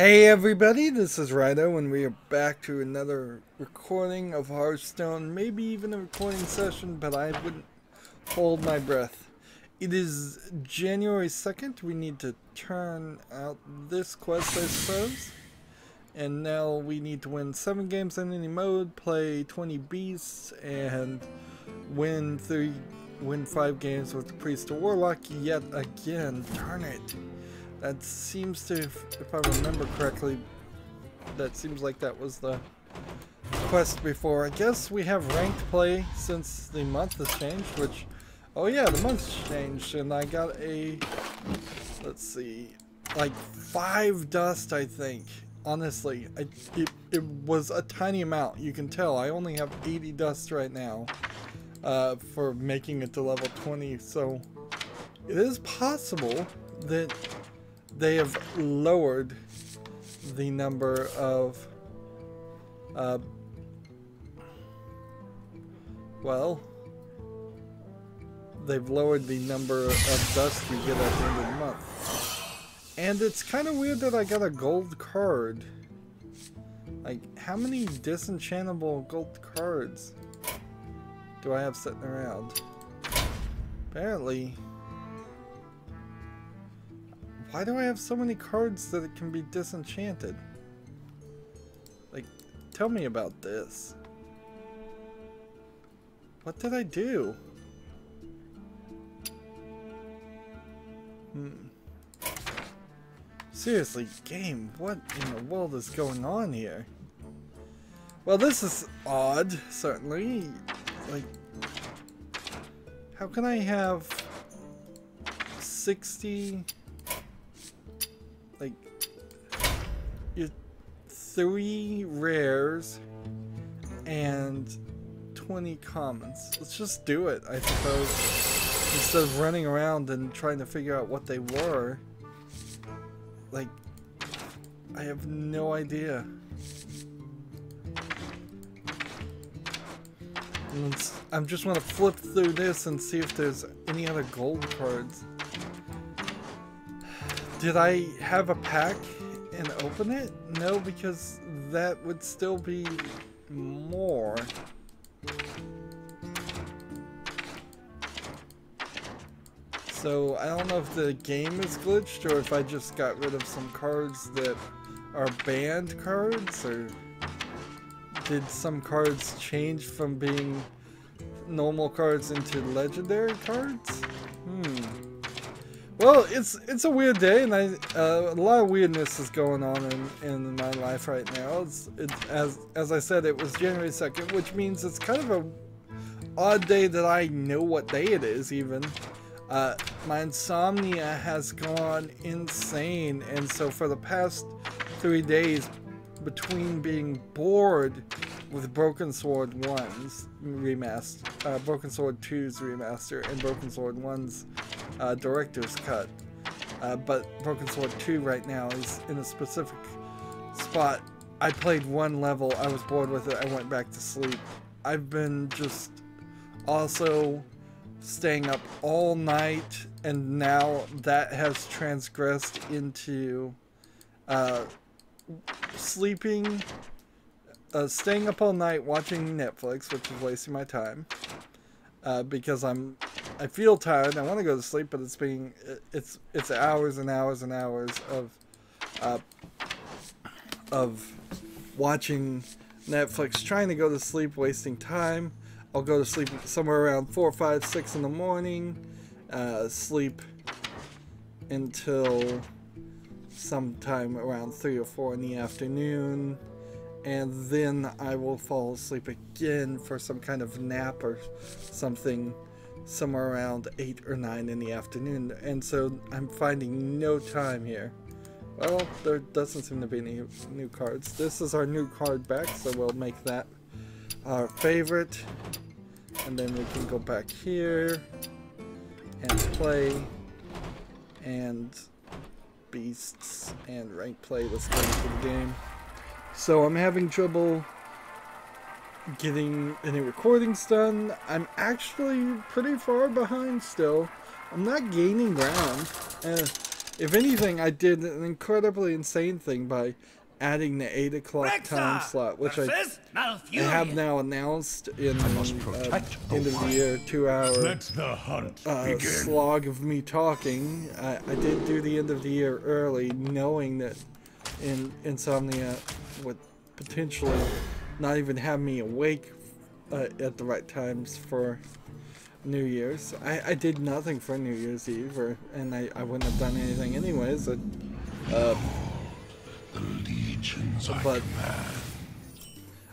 Hey everybody, this is Rydo and we are back to another recording of Hearthstone, maybe even a recording session, but I wouldn't hold my breath. It is January 2nd, we need to turn out this quest I suppose, and now we need to win 7 games in any mode, play 20 beasts, and win 5 games with the Priest or Warlock yet again. Darn it. That seems to, if I remember correctly, that seems like that was the quest before. I guess we have ranked play since the month has changed, which, oh yeah, the month's changed, and I got a, let's see, like 5 dust, I think. Honestly, it was a tiny amount. You can tell I only have 80 dust right now for making it to level 20, so it is possible that they have lowered the number of, well, they've lowered the number of dust you get at the end of the month. And it's kind of weird that I got a gold card. Like, how many disenchantable gold cards do I have sitting around? Apparently. Why do I have so many cards that it can be disenchanted? Like, tell me about this. What did I do? Seriously, game, what in the world is going on here? Well, this is odd, certainly. Like, how can I have 60... like, you 3 rares and 20 commons. Let's just do it, I suppose, instead of running around and trying to figure out what they were. Like, I have no idea. I just want to flip through this and see if there's any other gold cards. Did I have a pack and open it? No, because that would still be more. So I don't know if the game is glitched or if I just got rid of some cards that are banned cards, or did some cards change from being normal cards into legendary cards? Well, it's a weird day, and a lot of weirdness is going on in my life right now. As I said, it was January 2nd, which means it's kind of a odd day that I know what day it is even. My insomnia has gone insane, and so for the past 3 days, between being bored with Broken Sword 1's remaster, Broken Sword 2's remaster, and Broken Sword 1's director's cut, but Broken Sword 2 right now is in a specific spot. I played 1 level, I was bored with it, I went back to sleep. I've been just also staying up all night, and now that has transgressed into sleeping, staying up all night watching Netflix, which is wasting my time, because I feel tired. I want to go to sleep, but it's hours and hours and hours of watching Netflix, trying to go to sleep, wasting time. I'll go to sleep somewhere around 4, 5, 6 in the morning, sleep until sometime around 3 or 4 in the afternoon, and then I will fall asleep again for some kind of nap or something somewhere around 8 or 9 in the afternoon, and so I'm finding no time here. Well, there doesn't seem to be any new cards. This is our new card back, so we'll make that our favorite, and then we can go back here and play and beasts and rank play. Let's go into the game. So I'm having trouble getting any recordings done. I'm actually pretty far behind still. I'm not gaining ground. If anything, I did an incredibly insane thing by adding the 8 o'clock time slot, which I have now announced in the end of the year 2-hour slog of me talking. I did do the end of the year early, knowing that insomnia would potentially not even have me awake at the right times for New Year's. I did nothing for New Year's Eve, and I wouldn't have done anything anyways. But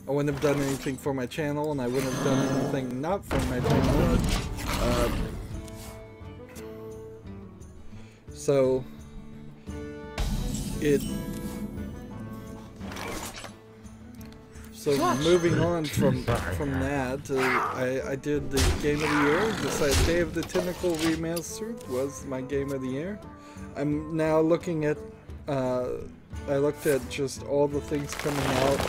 I wouldn't have done anything for my channel, and I wouldn't have done anything not for my channel. So moving on from that, I did the game of the year. Decided Day of the Tentacle Remastered was my game of the year. I'm now looking at I looked at just all the things coming out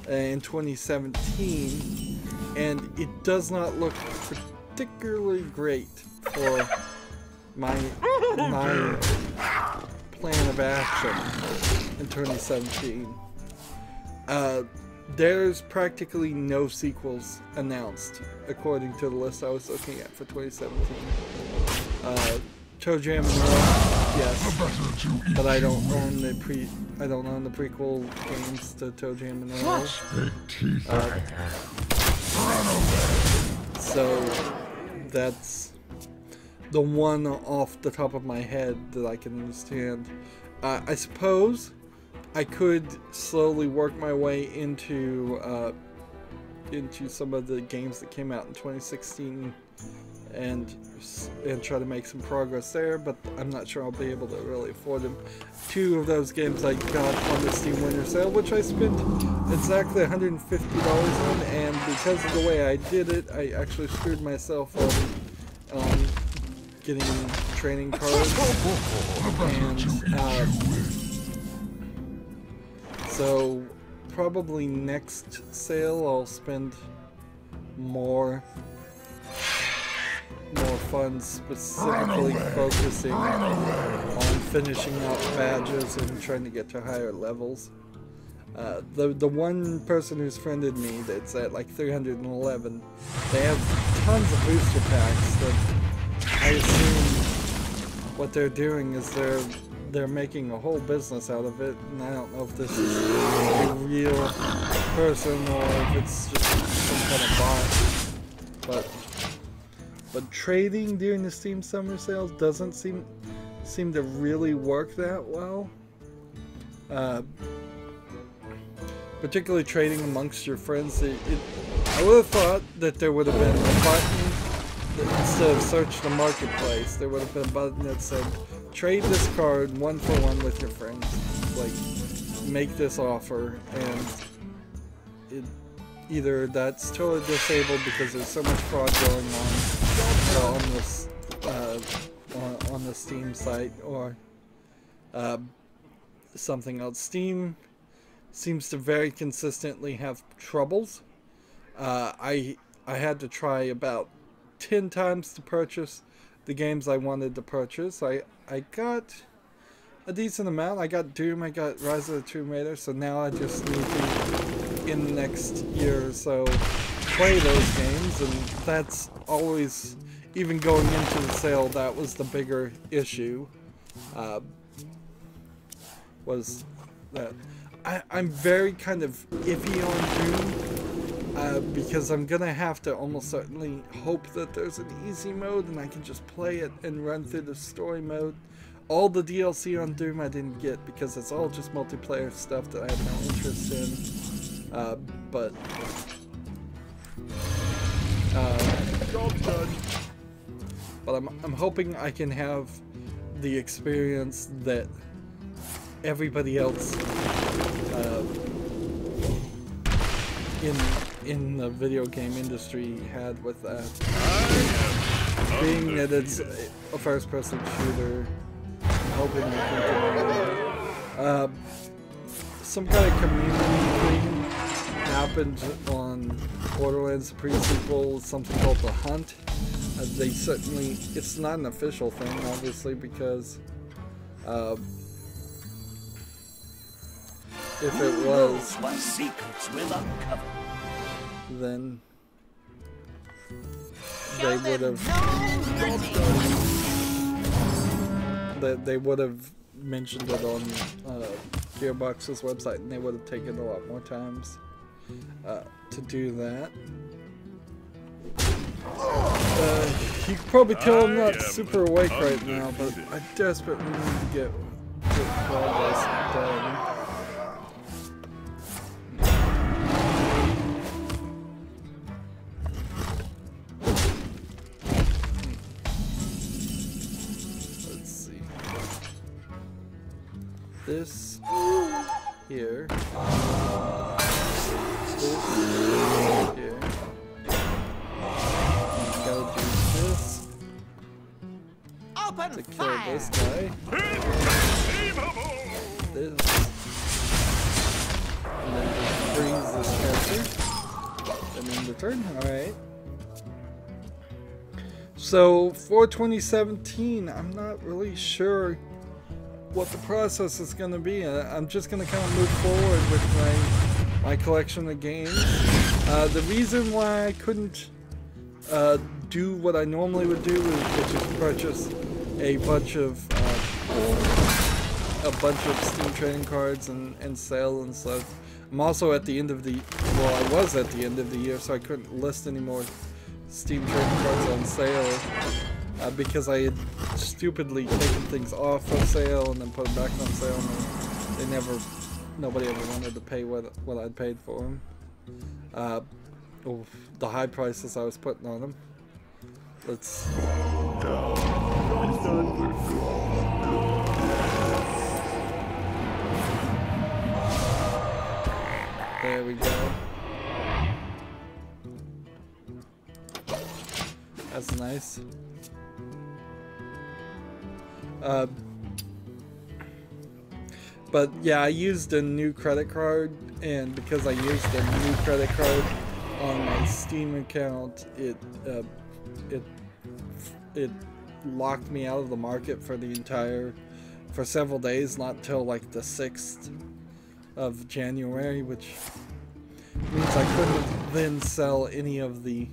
in 2017, and it does not look particularly great for my plan of action in 2017. There's practically no sequels announced, according to the list I was looking at for 2017. ToeJam and Earl, yes, but I don't own the prequel games to ToeJam and Earl. So that's the one off the top of my head that I can understand. I suppose I could slowly work my way into some of the games that came out in 2016 and try to make some progress there, but I'm not sure I'll be able to really afford them. 2 of those games I got on the Steam Winter Sale, which I spent exactly $150 on, and because of the way I did it, I actually screwed myself on getting training cards, and so probably next sale I'll spend more funds specifically focusing on finishing out badges and trying to get to higher levels. The one person who's friended me that's at like 311, they have tons of booster packs that I assume what they're doing is they're making a whole business out of it, and I don't know if this is a real person or if it's just some kind of bot. But trading during the Steam Summer Sales doesn't seem to really work that well. Particularly trading amongst your friends. I would have thought that there would have been a button that instead of search the marketplace, there would have been a button that said trade this card 1-for-1 with your friends. Like, make this offer, and either that's totally disabled because there's so much fraud going on the Steam site, or something else. Steam seems to very consistently have troubles. I had to try about 10 times to purchase the games I wanted to purchase. I got a decent amount. I got Doom, I got Rise of the Tomb Raider, so now I just need to, in the next year or so, play those games, and that's always, even going into the sale, that was the bigger issue, was that I'm very kind of iffy on Doom, because I'm gonna have to almost certainly hope that there's an easy mode and I can just play it and run through the story mode. All the DLC on Doom I didn't get because it's all just multiplayer stuff that I have no interest in. But I'm hoping I can have the experience that everybody else in the video game industry had with that. Being that it's a first-person shooter, I'm hoping we can do some kind of community thing happened on Borderlands pre-sequel, something called The Hunt. They certainly, it's not an official thing, obviously, because If it was, what secrets will uncover? Then they would have. They would have mentioned it on Gearbox's website, and they would have taken a lot more times to do that. You can probably tell I'm not super awake right now, but I desperately need to get progress done. Let's see. This here. This here. Gotta do this to kill this guy. This. And then just freeze this character. And then return. Alright. So for 2017, I'm not really sure what the process is going to be. I'm just going to kind of move forward with my collection of games. The reason why I couldn't do what I normally would do, which is purchase a bunch of Steam trading cards and sell and stuff. I'm also at the end of the, well, I was at the end of the year, so I couldn't list any more Steam trading cards on sale because I had stupidly taken things off of sale and then put them back on sale, and nobody ever wanted to pay what I'd paid for them. The high prices I was putting on them. Let's. There we go. That's nice. But yeah, I used a new credit card, and because I used a new credit card on my Steam account, it locked me out of the market for several days, not till like the 6th of January, which means I couldn't then sell any of the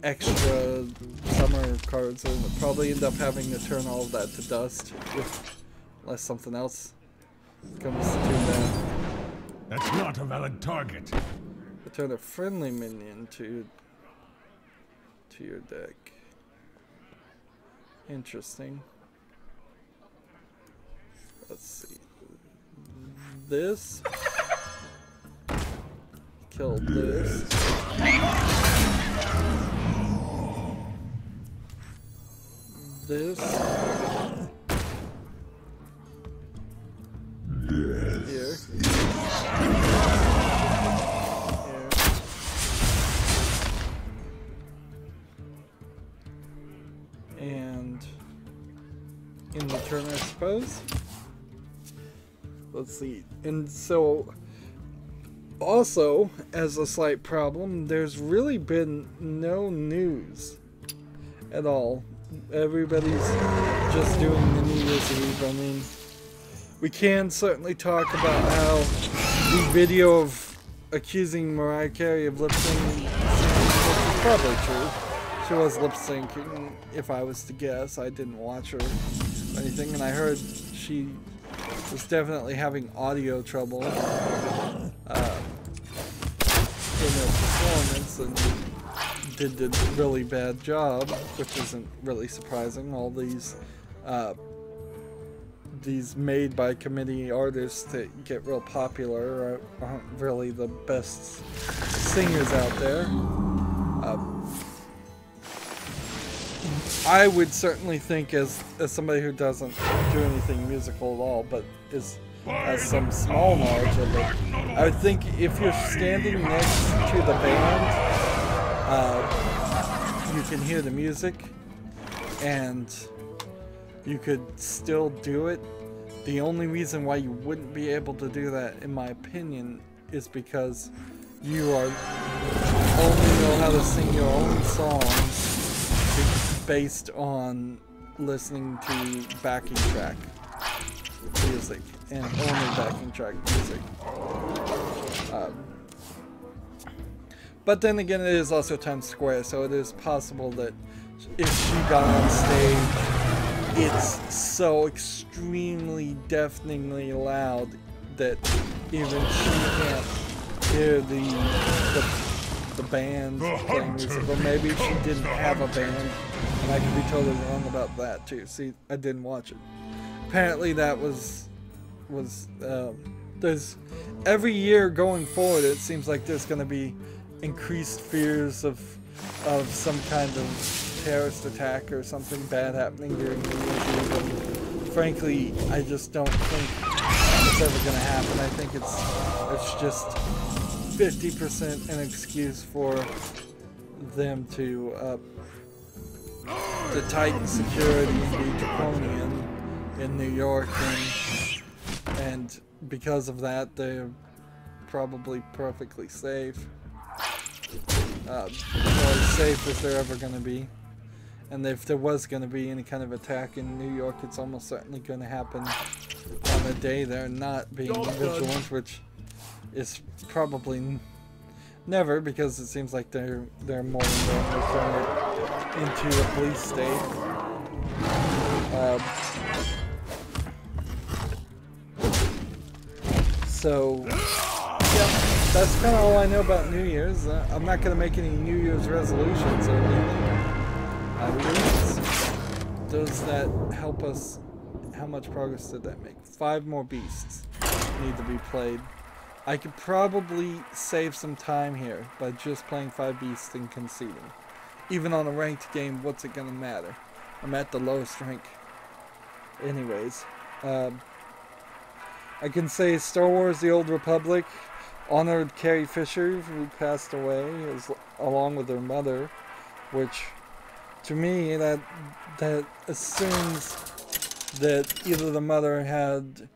extra summer cards, and would probably end up having to turn all of that to dust unless something else comes to that. That's not a valid target. Return a friendly minion to your deck. Interesting. Let's see. This killed this. This. Here. Here. And in return, I suppose. Let's see. And so, also, as a slight problem, there's really been no news at all. Everybody's just doing the New Year's Eve. I mean, we can certainly talk about how the video of accusing Mariah Carey of lip syncing is probably true. She was lip syncing, if I was to guess. I didn't watch her or anything, and I heard she was definitely having audio trouble in her performance, and did a really bad job, which isn't really surprising. All these made by committee artists that get real popular aren't really the best singers out there. I would certainly think, as somebody who doesn't do anything musical at all, but has some small knowledge of it, I would think if you're standing next to the band, you can hear the music, and you could still do it. The only reason why you wouldn't be able to do that, in my opinion, is because you only know how to sing your own songs based on listening to backing track music and only backing track music. But then again, it is also Times Square, so it is possible that if she got on stage, it's so extremely deafeningly loud that even she can't hear the band playing music. Or maybe she didn't have a band, and I could be totally wrong about that too. See, I didn't watch it. Apparently that was there's every year going forward, it seems like there's going to be increased fears of some kind of terrorist attack or something bad happening during New Year's Eve. And frankly, I just don't think it's ever going to happen. I think it's just 50% an excuse for them to tighten security and be draconian in New York, and because of that, they're probably perfectly safe. Or as safe as they're ever going to be. And if there was going to be any kind of attack in New York, it's almost certainly going to happen on the day they're not being vigilant, which is probably never, because it seems like they're more than willing to turn it into a police state. So, yeah. That's kind of all I know about New Year's. I'm not going to make any New Year's resolutions or anything. At least, does that help us? How much progress did that make? 5 more beasts need to be played. I could probably save some time here by just playing 5 beasts and conceding. Even on a ranked game, what's it going to matter? I'm at the lowest rank. Anyways, I can say Star Wars: The Old Republic honored Carrie Fisher, who passed away, along with her mother, which, to me, that assumes that either the mother had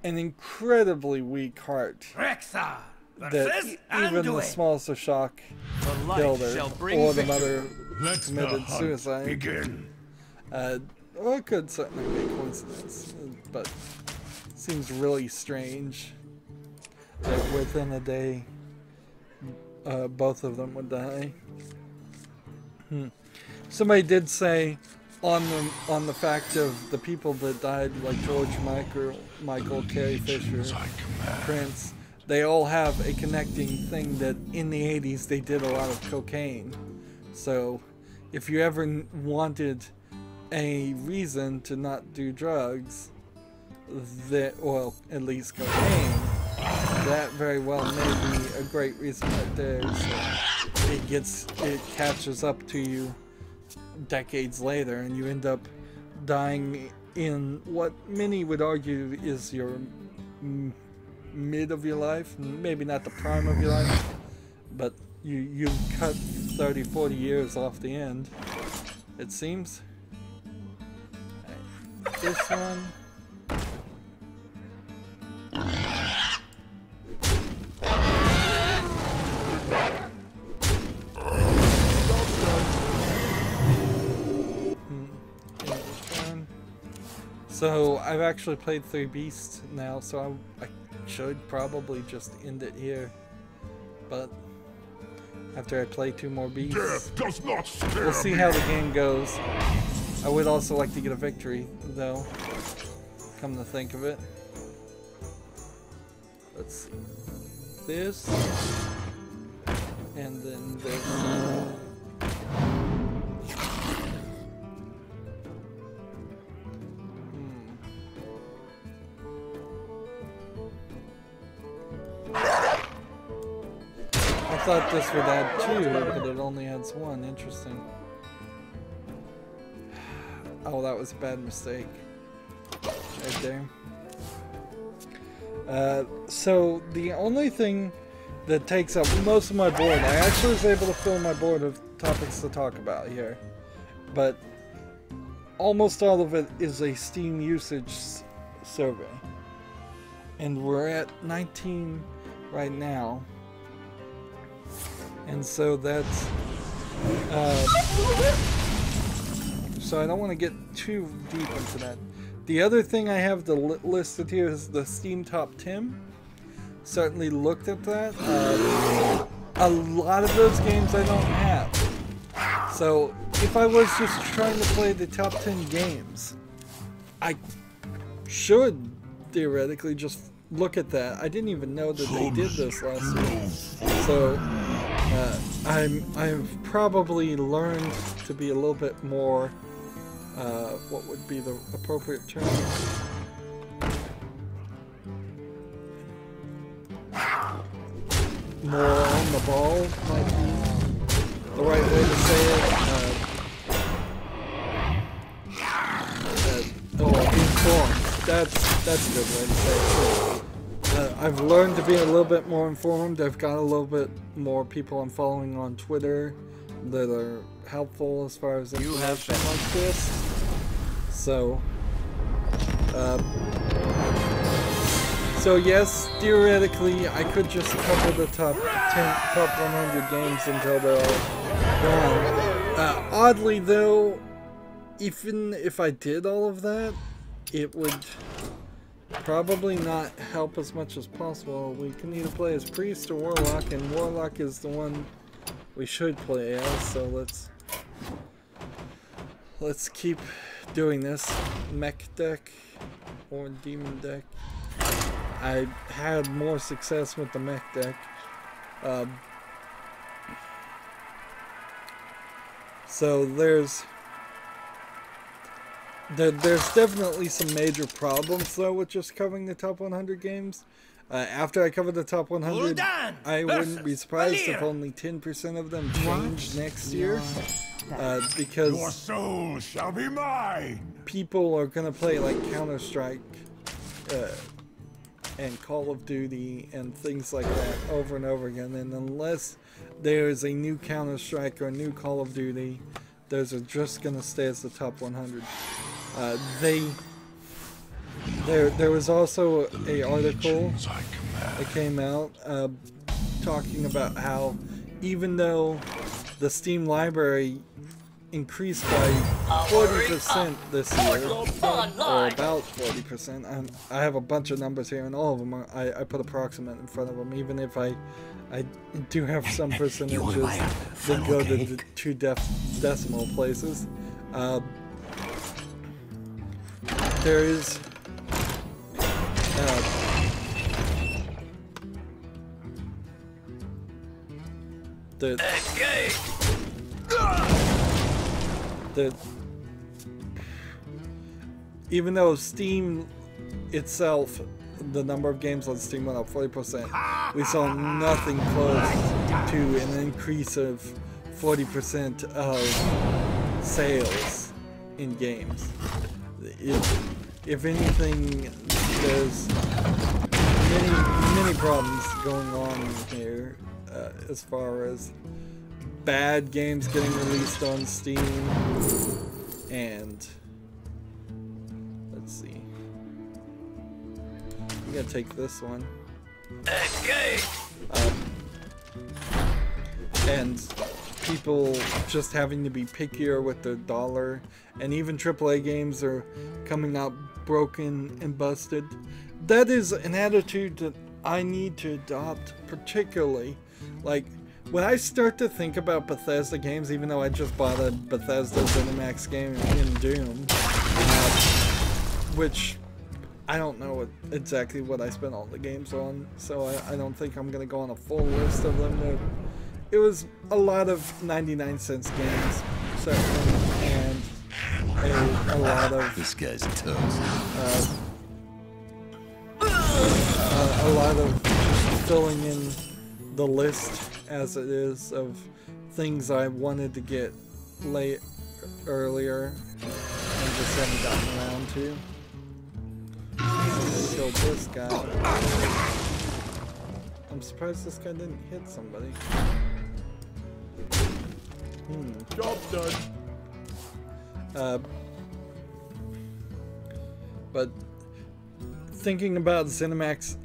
an incredibly weak heart, that even the smallest of shock killed her, or the mother committed suicide. Begin. Well, it could certainly be a coincidence, but it seems really strange that within a day, both of them would die. Somebody did say on the fact of the people that died, like George Michael, Carrie Fisher, Prince, they all have a connecting thing that in the 80s they did a lot of cocaine. So if you ever wanted a reason to not do drugs, well, at least cocaine, that very well may be a great reason right there. So it catches up to you decades later, and you end up dying in what many would argue is your mid of your life, maybe not the prime of your life, but you cut 30-40 years off the end, it seems. Right. This one. So I've actually played 3 beasts now, so I should probably just end it here. But after I play 2 more beasts, Death does not scare we'll see how the game goes. I would also like to get a victory, though, come to think of it. Let's see. This, and then this. I thought this would add 2, but it only adds 1. Interesting. Oh, that was a bad mistake. Right there. So the only thing that takes up most of my board, I actually was able to fill my board of topics to talk about here, but almost all of it is a Steam usage survey. And we're at 19 right now. And so that's, so I don't want to get too deep into that. The other thing I have listed here is the Steam Top 10. Certainly looked at that. A lot of those games I don't have. So if I was just trying to play the top 10 games, I should theoretically just look at that. I didn't even know that they did this last week. So I've probably learned to be a little bit more, what would be the appropriate term? More on the ball might be the right way to say it. Informed. That's a good way to say it. I've learned to be a little bit more informed. I've got a little bit more people I'm following on Twitter that are helpful as far as information like this. So, yes, theoretically, I could just cover the top 100 games until they're all gone. Oddly, though, even if I did all of that, it would probably not help as much as possible. We can either play as Priest or Warlock, and Warlock is the one we should play as, so let's keep doing this. Mech deck or Demon deck. I had more success with the mech deck. So there's definitely some major problems though with just covering the top 100 games. After I cover the top 100, I wouldn't be surprised if only 10% of them change next year. Because your soul shall be mine. People are gonna play like Counter-Strike and Call of Duty and things like that over and over again, and unless there's a new Counter-Strike or a new Call of Duty, those are just gonna stay as the top 100. There was also a article that came out talking about how even though the Steam library increased by 40% this year, or about 40%. I have a bunch of numbers here, and all of them are, I put approximate in front of them, even if I do have some percentages that go to the two decimal places. There is even though Steam itself, the number of games on Steam went up 40%, we saw nothing close to an increase of 40% of sales in games. If anything, there's many problems going on here as far as bad games getting released on Steam, and let's see. I'm gonna take this one. And people just having to be pickier with their dollar, and even AAA games are coming out broken and busted. That is an attitude that I need to adopt, particularly. Like, when I start to think about Bethesda games, even though I just bought a Bethesda ZeniMax game in Doom, which I don't know exactly what I spent all the games on, so I don't think I'm going to go on a full list of them. It was a lot of 99-cent games, certainly, and a lot of... This guy's toast. A lot of filling in the list as it is of things I wanted to get earlier and just haven't gotten around to. I killed this guy. I'm surprised this guy didn't hit somebody. Job done. But thinking about ZeniMax,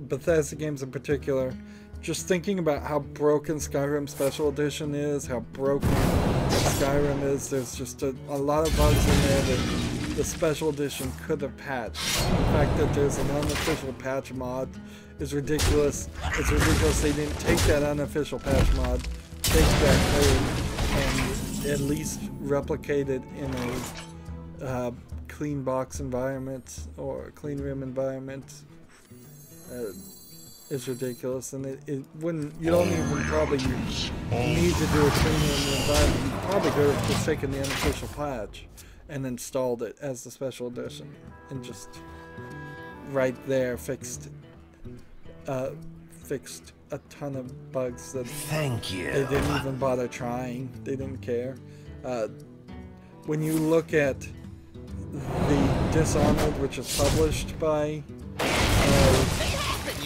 Bethesda games in particular, just thinking about how broken Skyrim Special Edition is, how broken Skyrim is, there's just a lot of bugs in there that the special edition could have patched. The fact that there's an unofficial patch mod is ridiculous. It's ridiculous they didn't take that unofficial patch mod, take that code, and at least replicate it in a clean box environment or clean room environment. Is ridiculous, and it wouldn't. You don't even probably need to do a clean room environment. You probably could have just taken the unofficial patch and installed it as the special edition, and just right there fixed a ton of bugs that they didn't even bother trying. They didn't care. When you look at the Dishonored, which is published by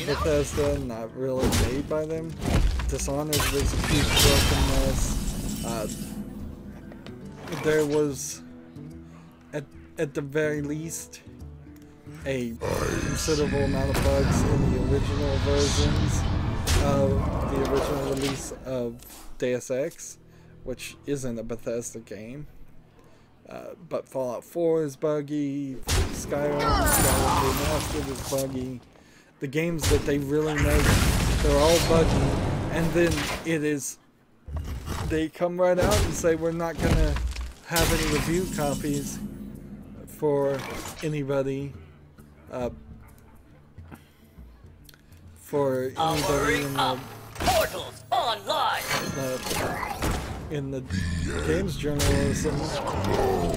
Bethesda, not really made by them. Dishonored was a huge brokenness. There was, at the very least, a considerable amount of bugs in the original versions of the original release of Deus Ex, which isn't a Bethesda game. But Fallout 4 is buggy, Skyrim Remastered is buggy. The games that they really make, they're all buggy, and then they come right out and say we're not gonna have any review copies for anybody, in the games journalism,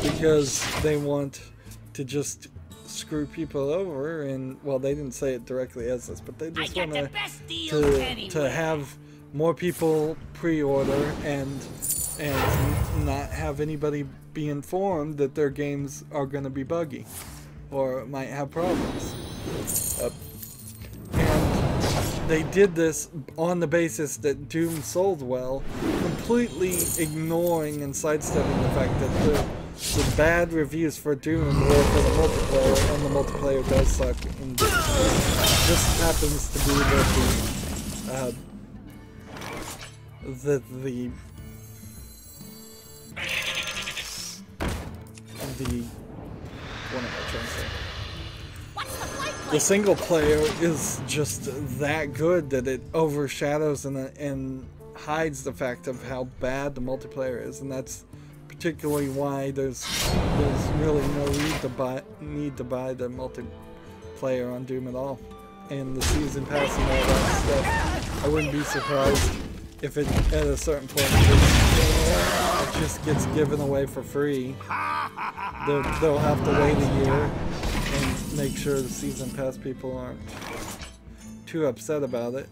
because they want to just screw people over. And well, they didn't say it directly as this, but they just want to have more people pre-order and not have anybody be informed that their games are going to be buggy or might have problems. And they did this on the basis that Doom sold well, completely ignoring and sidestepping the fact that the bad reviews for Doom were for the multiplayer, and the multiplayer does suck in Doom. This happens to be what am I trying to say? The single player is just that good that it overshadows and hides the fact of how bad the multiplayer is, and that's particularly why there's really no need to buy the multiplayer on Doom at all. And the season pass and all that stuff, I wouldn't be surprised if it at a certain point it just gets given away for free. They'll have to wait a year and make sure the season pass people aren't too upset about it.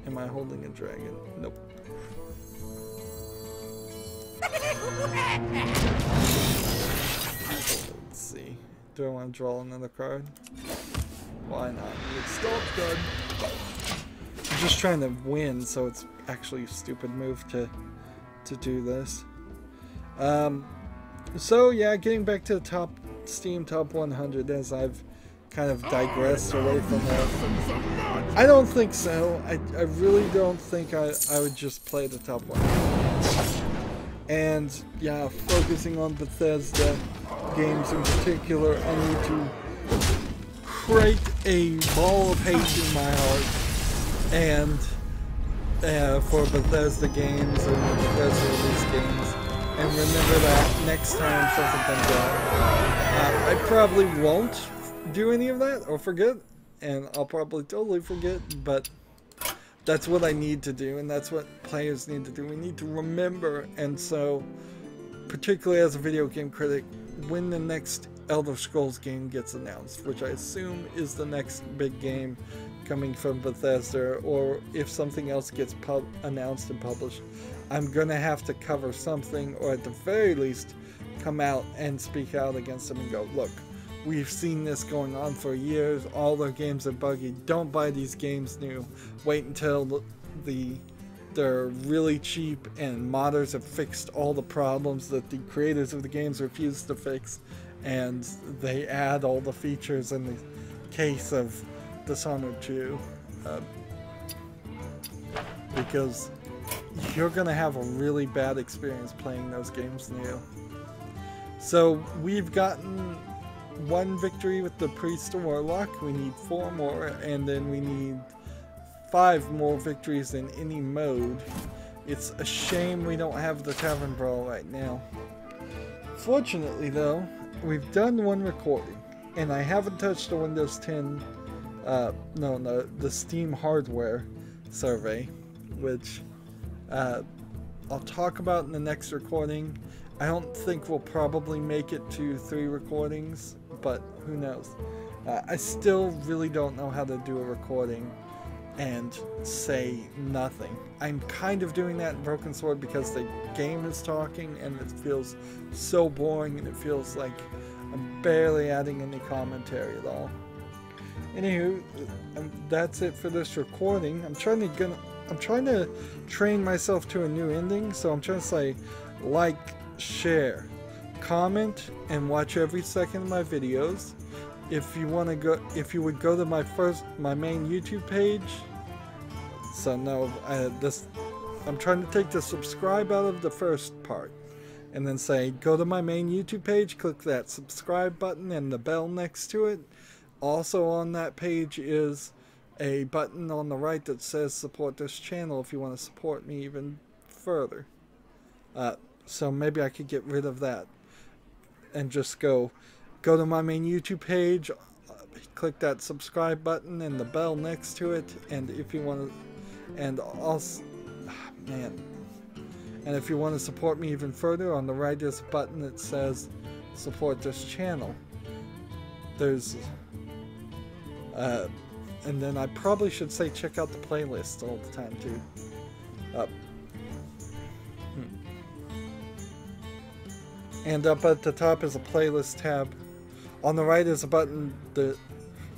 Am I holding a dragon? Nope. Let's see. Do I want to draw another card? Why not? It's still good. I'm just trying to win, so it's actually a stupid move to do this. So yeah, getting back to the Steam Top 100, as I've kind of digressed away from that. I don't think so. I really don't think I would just play the top 100. And yeah, focusing on Bethesda games in particular, I need to create a ball of hate in my heart and for Bethesda games and Bethesda release games, and remember that next time something comes out. I probably won't do any of that or forget, and I'll probably totally forget, but that's what I need to do, and that's what players need to do. We need to remember. And so, particularly as a video game critic, when the next Elder Scrolls game gets announced, which I assume is the next big game coming from Bethesda, or if something else gets announced and published, I'm gonna have to cover something, or at the very least come out and speak out against them and go, look, we've seen this going on for years, all their games are buggy, don't buy these games new, wait until they're really cheap and modders have fixed all the problems that the creators of the games refuse to fix, and they add all the features in the case of Dishonored 2, because you're gonna have a really bad experience playing those games new. So we've gotten 1 victory with the Priest and Warlock. We need 4 more, and then we need 5 more victories in any mode. It's a shame we don't have the Tavern Brawl right now. Fortunately though, we've done 1 recording, and I haven't touched the Windows 10, the Steam hardware survey, which I'll talk about in the next recording. I don't think we'll probably make it to 3 recordings, but who knows. I still really don't know how to do a recording and say nothing. I'm kind of doing that in Broken Sword because the game is talking and it feels so boring, and it feels like I'm barely adding any commentary at all. Anywho, that's it for this recording. I'm trying to train myself to a new ending, so I'm trying to say like, share, comment, and watch every second of my videos. If you would go to my main YouTube page. So no, I'm trying to take the subscribe out of the first part, and then say go to my main YouTube page, click that subscribe button and the bell next to it. Also on that page is a button on the right that says support this channel if you want to support me even further. So maybe I could get rid of that and just go to my main YouTube page, click that subscribe button and the bell next to it, and if you want to, and also, and if you want to support me even further, on the right is a button that says support this channel. There's and then I probably should say check out the playlist all the time too. And up at the top is a playlist tab. On the right is a button that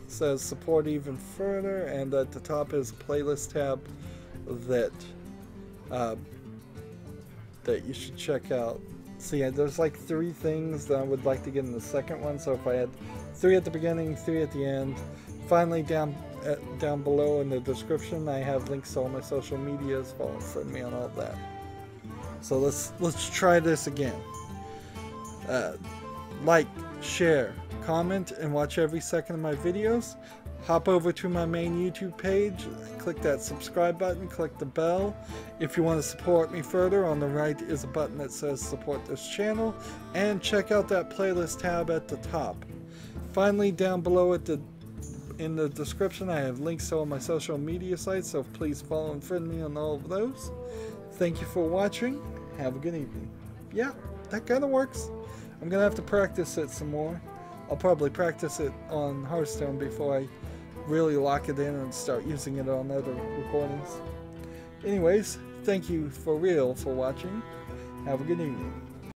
says support even further, and at the top is a playlist tab that that you should check out. See, there's like 3 things that I would like to get in the second one, so if I had 3 at the beginning, 3 at the end. Finally, down below in the description, I have links to all my social medias. Follow friend me on all of that. So let's try this again. Like, share, comment, and watch every second of my videos. Hop over to my main YouTube page, click that subscribe button, click the bell. If you want to support me further, on the right is a button that says support this channel, and check out that playlist tab at the top. Finally, down below in the description, I have links to all my social media sites, so please follow and friend me on all of those. Thank you for watching. Have a good evening. Yeah, that kind of works. I'm going to have to practice it some more. I'll probably practice it on Hearthstone before I really lock it in and start using it on other recordings. Anyways, thank you for real for watching. Have a good evening.